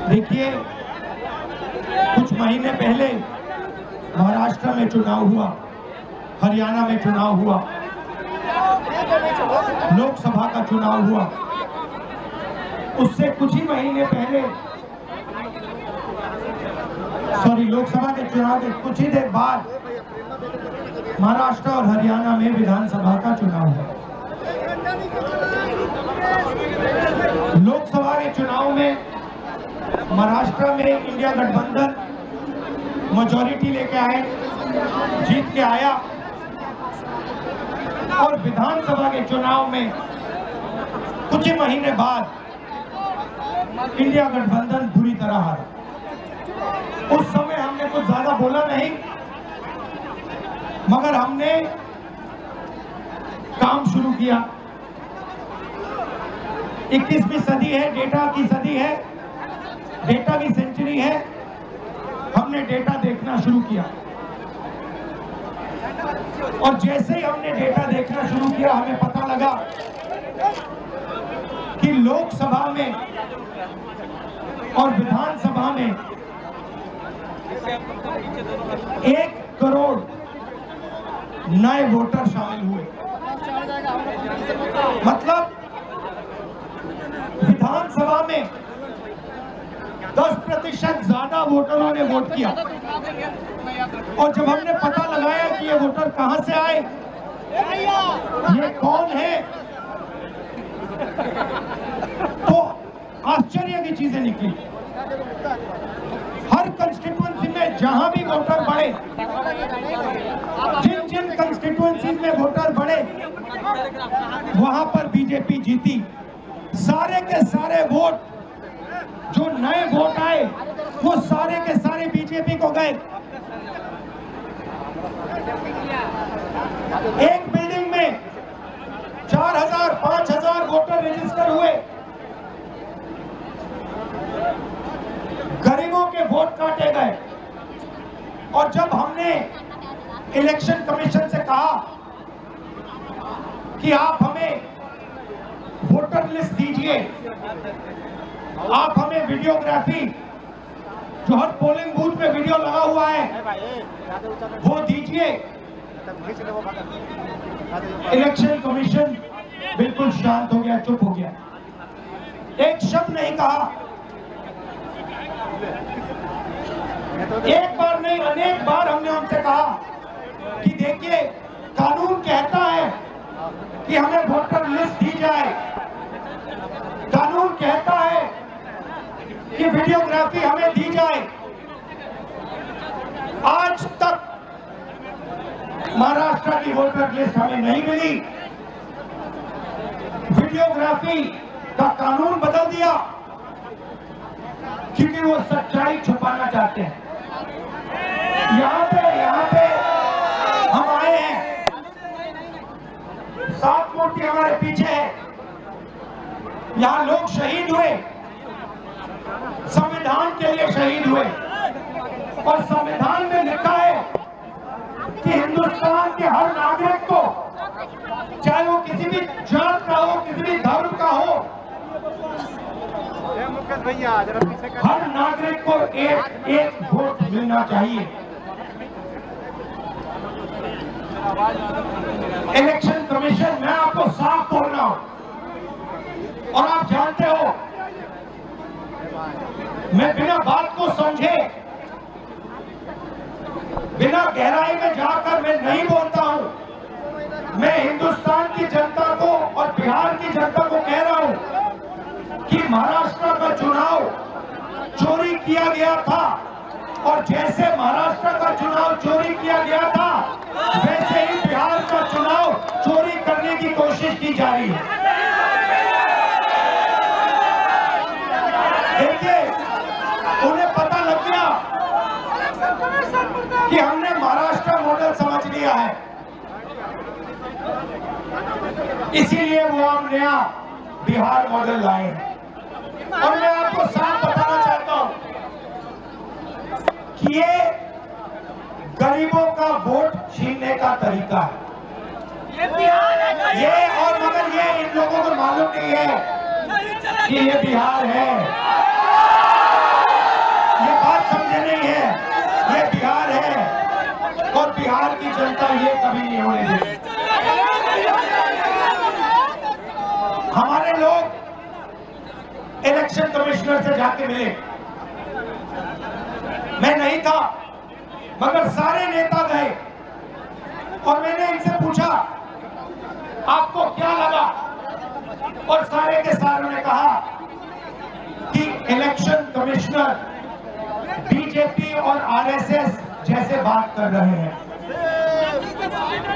देखिए, कुछ महीने पहले महाराष्ट्र में चुनाव हुआ, हरियाणा में चुनाव हुआ, लोकसभा का चुनाव हुआ। उससे कुछ ही महीने पहले, लोकसभा के चुनाव के कुछ ही देर बाद महाराष्ट्र और हरियाणा में विधानसभा का चुनाव हुआ। लोकसभा के चुनाव में महाराष्ट्र में इंडिया गठबंधन मेजॉरिटी लेके आए, जीत के आया, और विधानसभा के चुनाव में कुछ ही महीने बाद इंडिया गठबंधन बुरी तरह हारा। उस समय हमने कुछ ज्यादा बोला नहीं, मगर हमने काम शुरू किया। 21वीं सदी है, डेटा की सदी है, डेटा की सेंचुरी है। हमने डेटा देखना शुरू किया, और जैसे ही हमने डेटा देखना शुरू किया, हमें पता लगा कि लोकसभा में और विधानसभा में 1 करोड़ नए वोटर शामिल हुए। मतलब विधानसभा में 10% ज्यादा वोटरों ने वोट किया। और जब हमने पता लगाया कि ये वोटर कहां से आए, ये कौन है, तो आश्चर्य की चीजें निकली। हर कंस्टिट्यूएंसी में जहां भी वोटर बढ़े, जिन जिन कंस्टिट्यूएंसी में वोटर बढ़े, वहां पर बीजेपी जीती। सारे के सारे वोट, जो नए वोट आए, वो सारे के सारे बीजेपी को गए। एक बिल्डिंग में 4000 5000 वोटर रजिस्टर हुए। गरीबों के वोट काटे गए। और जब हमने इलेक्शन कमीशन से कहा कि आप हमें वोटर लिस्ट दीजिए, आप हमें वीडियोग्राफी, जो हर पोलिंग बूथ में वीडियो लगा हुआ है, वो दीजिए, इलेक्शन कमीशन बिल्कुल शांत हो गया, चुप हो गया, एक शब्द नहीं कहा। एक बार नहीं, अनेक बार हमने उनसे कहा कि देखिए, कानून कहता है कि हमें वोटर लिस्ट दी जाए, कानून कहता है कि वीडियोग्राफी हमें दी जाए। आज तक महाराष्ट्र की वोटर लिस्ट हमें नहीं मिली। वीडियोग्राफी का कानून बदल दिया क्योंकि वो सच्चाई छुपाना चाहते हैं। यहाँ पे हम आए हैं, 7 मूर्ति हमारे पीछे है। यहाँ लोग शहीद हुए, संविधान के लिए शहीद हुए, और संविधान में लिखा है कि हिंदुस्तान के हर नागरिक को, चाहे वो किसी भी जात का हो, किसी भी धर्म का हो, हर नागरिक को एक वोट मिलना चाहिए। इलेक्शन कमीशन, मैं आपको साफ बोल रहा हूं, और आप जानते हो, मैं बिना बात को समझे, बिना गहराई में जाकर मैं नहीं बोलता हूं। मैं हिंदुस्तान की जनता को और बिहार की जनता को कह रहा हूं कि महाराष्ट्र का चुनाव चोरी किया गया था, और जैसे महाराष्ट्र का चुनाव चोरी किया गया था, वैसे ही बिहार का चुनाव चोरी करने की कोशिश की जा रही है। देखिए, उन्हें पता लग गया कि हमने महाराष्ट्र मॉडल समझ लिया है, इसीलिए वो हम नया बिहार मॉडल लाए हैं। और मैं आपको साफ बताना चाहता हूं कि ये गरीबों का वोट छीनने का तरीका है। ये और मगर ये इन लोगों को मालूम नहीं है कि ये बिहार है। इलेक्शन कमिश्नर से जाके मिले। मैं नहीं था, मगर सारे नेता गए और मैंने इनसे पूछा आपको क्या लगा, और सारे के सारों ने कहा कि इलेक्शन कमिश्नर बीजेपी और आरएसएस जैसे बात कर रहे हैं।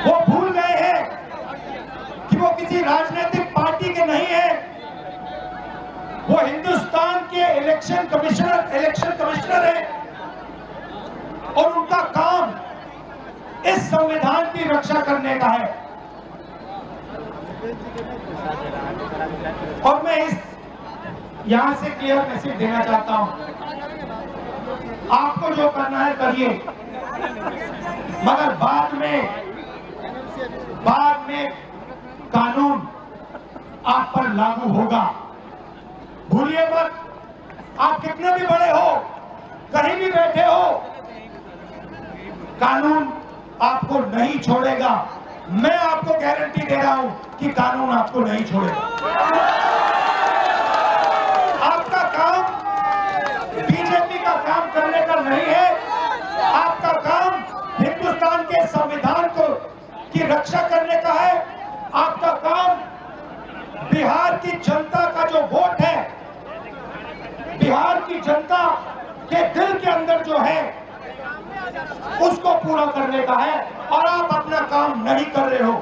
वो भूल गए हैं कि वो किसी राजनीतिक पार्टी के नहीं है, वो हिंदुस्तान के इलेक्शन कमिश्नर है और उनका काम इस संविधान की रक्षा करने का है। और मैं यहां से क्लियर मैसेज देना चाहता हूं, आपको जो करना है करिए, मगर बाद में कानून आप पर लागू होगा। भूलिए मत, आप कितने भी बड़े हो, कहीं भी बैठे हो, कानून आपको नहीं छोड़ेगा। मैं आपको गारंटी दे रहा हूं कि कानून आपको नहीं छोड़ेगा। आपका काम बीजेपी का काम करने का नहीं है, आपका काम हिंदुस्तान के संविधान की रक्षा करने का है। आपका काम बिहार की जनता का जो वोट है, बिहार की जनता के दिल के अंदर जो है, उसको पूरा करने का है, और आप अपना काम नहीं कर रहे हो।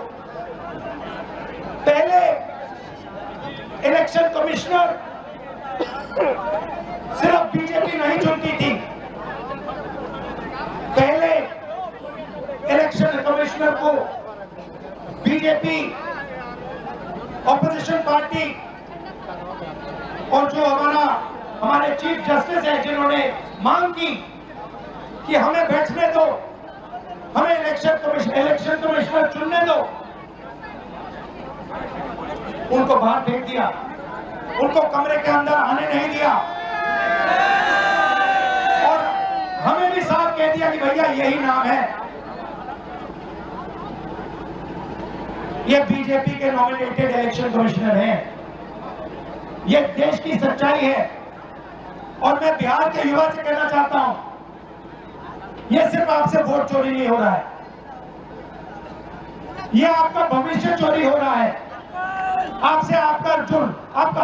पहले इलेक्शन कमिश्नर सिर्फ बीजेपी नहीं चुनती थी, पहले इलेक्शन कमिश्नर को बीजेपी, ऑपोजिशन पार्टी और जो हमारे चीफ जस्टिस है, जिन्होंने मांग की कि हमें बैठने दो, हमें इलेक्शन कमिश्नर चुनने दो, उनको बाहर फेंक दिया, उनको कमरे के अंदर आने नहीं दिया, और हमें भी साफ कह दिया कि भैया यही नाम है, ये बीजेपी के नॉमिनेटेड इलेक्शन कमिश्नर हैं। ये देश की सच्चाई है। और मैं बिहार के युवा से कहना चाहता हूं, ये सिर्फ आपसे वोट चोरी नहीं हो रहा है, ये आपका भविष्य चोरी हो रहा है। आपसे आपका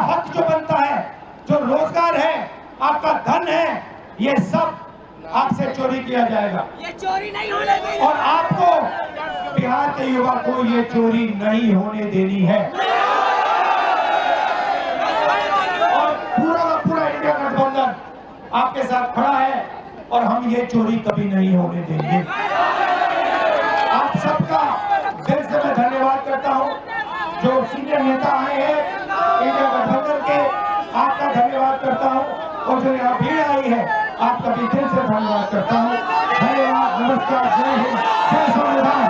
हक जो बनता है, जो रोजगार है, आपका धन है, ये सब आपसे चोरी किया जाएगा। ये चोरी नहीं होने देनी, और आपको, बिहार के युवा को, ये चोरी नहीं होने देनी है। और पूरा का पूरा इंडिया गठबंधन आपके साथ खड़ा है, और हम ये चोरी कभी नहीं होने देंगे। आप सबका दिल से मैं धन्यवाद करता हूं, जो सीनियर नेता आए हैं इंडिया गठबंधन के, आपका धन्यवाद करता हूं, और जो यहाँ भीड़ आई है, आपका भी दिल से धन्यवाद करता हूं। धन्यवाद, नमस्कार, जय हिंद, जय संविधान।